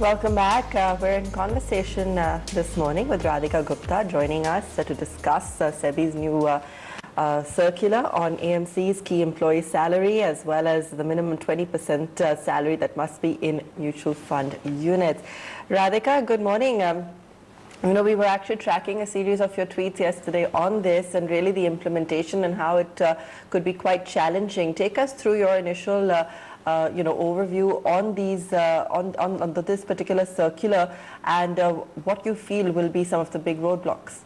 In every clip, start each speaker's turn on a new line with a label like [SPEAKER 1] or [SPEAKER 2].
[SPEAKER 1] Welcome back. We're in conversation this morning with Radhika Gupta joining us to discuss SEBI's new circular on AMC's key employee salary as well as the minimum 20% salary that must be in mutual fund units. Radhika, good morning. We were actually tracking a series of your tweets yesterday on this and really the implementation and how it could be quite challenging. Take us through your initial overview on these on this particular circular and what you feel will be some of the big roadblocks.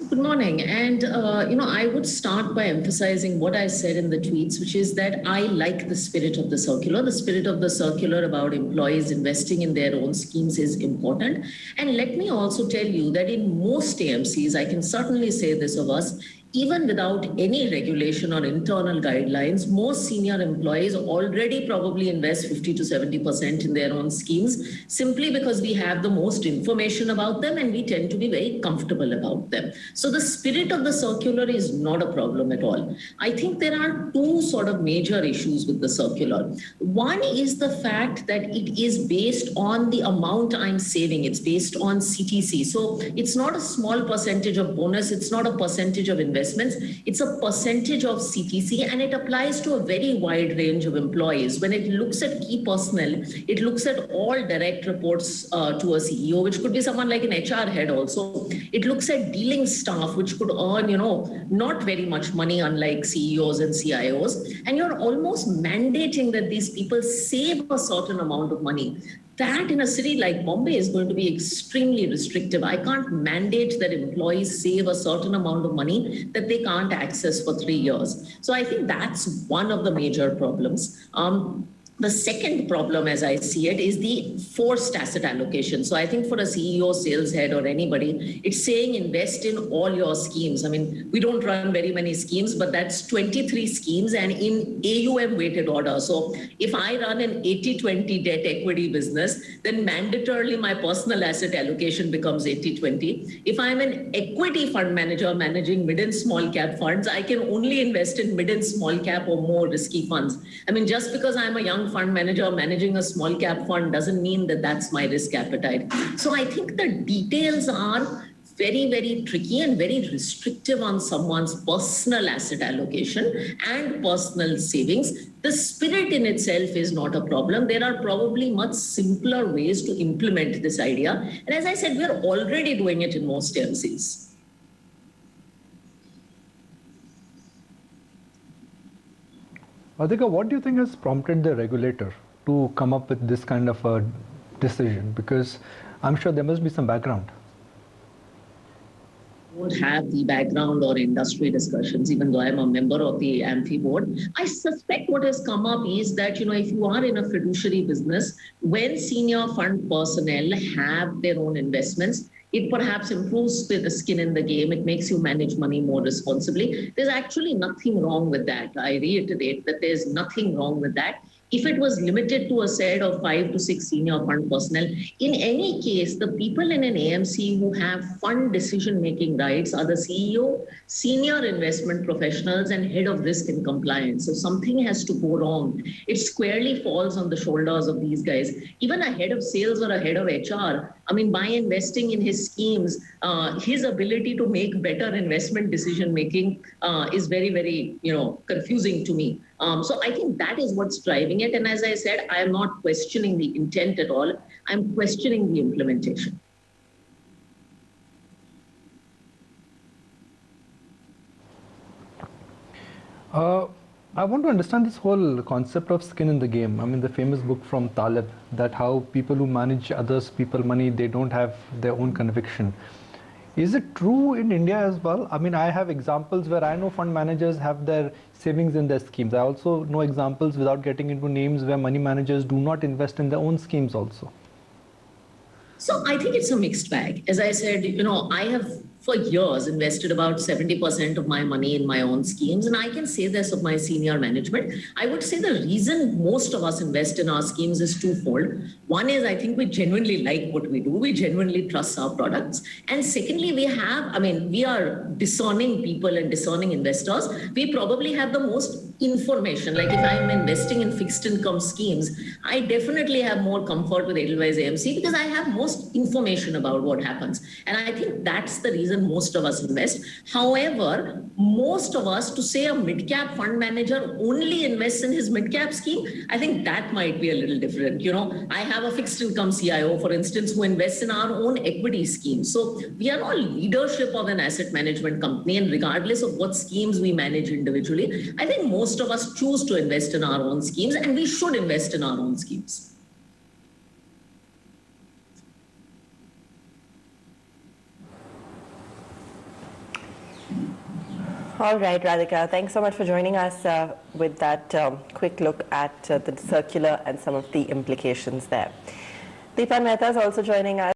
[SPEAKER 2] Good morning. And, I would start by emphasizing what I said in the tweets, which is that I like the spirit of the circular. The spirit of the circular about employees investing in their own schemes is important. And let me also tell you that in most AMCs, I can certainly say this of us, even without any regulation or internal guidelines, most senior employees already probably invest 50 to 70% in their own schemes, simply because we have the most information about them and we tend to be very comfortable about them. So the spirit of the circular is not a problem at all. I think there are two sort of major issues with the circular. One is the fact that it is based on the amount I'm saving. It's based on CTC. So it's not a small percentage of bonus. It's not a percentage of investment. It's a percentage of CTC and it applies to a very wide range of employees. When it looks at key personnel, it looks at all direct reports to a CEO, which could be someone like an HR head also. It looks at dealing staff, which could earn, not very much money, unlike CEOs and CIOs. And you're almost mandating that these people save a certain amount of money. That in a city like Bombay is going to be extremely restrictive. I can't mandate that employees save a certain amount of money that they can't access for 3 years. So I think that's one of the major problems. The second problem, as I see it, is the forced asset allocation. So I think for a CEO, sales head, or anybody, it's saying invest in all your schemes. I mean, we don't run very many schemes, but that's 23 schemes and in AUM weighted order. So if I run an 80-20 debt equity business, then mandatorily my personal asset allocation becomes 80-20. If I'm an equity fund manager managing mid and small cap funds, I can only invest in mid and small cap or more risky funds. I mean, just because I'm a young fund manager managing a small cap fund doesn't mean that that's my risk appetite. So I think the details are very, very tricky and very restrictive on someone's personal asset allocation and personal savings. The spirit in itself is not a problem. There are probably much simpler ways to implement this idea. And as I said, we're already doing it in most AMCs.
[SPEAKER 3] Radhika, what do you think has prompted the regulator to come up with this kind of a decision? Because I'm sure there must be some background.
[SPEAKER 2] I don't have the background or industry discussions, even though I'm a member of the AMFI board. I suspect what has come up is that, if you are in a fiduciary business, when senior fund personnel have their own investments, it perhaps improves the skin in the game. It makes you manage money more responsibly. There's actually nothing wrong with that. I reiterate that there's nothing wrong with that. If it was limited to a set of 5 to 6 senior fund personnel, in any case, the people in an AMC who have fund decision-making rights are the CEO, senior investment professionals, and head of risk and compliance. So something has to go wrong. It squarely falls on the shoulders of these guys. Even a head of sales or a head of HR, by investing in his schemes, his ability to make better investment decision-making is very, very, confusing to me. So I think that is what's driving it. And as I said, I am not questioning the intent at all. I'm questioning the implementation.
[SPEAKER 3] I want to understand this whole concept of skin in the game. The famous book from Taleb, that how people who manage others' people money, they don't have their own conviction. Is it true in India as well? I have examples where I know fund managers have their savings in their schemes. I also know examples, without getting into names, where money managers do not invest in their own schemes also.
[SPEAKER 2] So I think it's a mixed bag. As I said, I have for years, invested about 70% of my money in my own schemes. And I can say this of my senior management. I would say the reason most of us invest in our schemes is twofold. One is I think we genuinely like what we do. We genuinely trust our products. And secondly, we are discerning people and discerning investors. We probably have the most information. Like if I'm investing in fixed income schemes, I definitely have more comfort with Edelweiss AMC because I have most information about what happens. And I think that's the reason most of us invest. However, most of us, to say a mid-cap fund manager only invests in his mid-cap scheme, I think that might be a little different. I have a fixed income CIO, for instance, who invests in our own equity schemes. So we are all leadership of an asset management company, and regardless of what schemes we manage individually, I think most of us choose to invest in our own schemes, and we should invest in our own schemes.
[SPEAKER 1] All right, Radhika, thanks so much for joining us with that quick look at the circular and some of the implications there. Deepan Mehta is also joining us.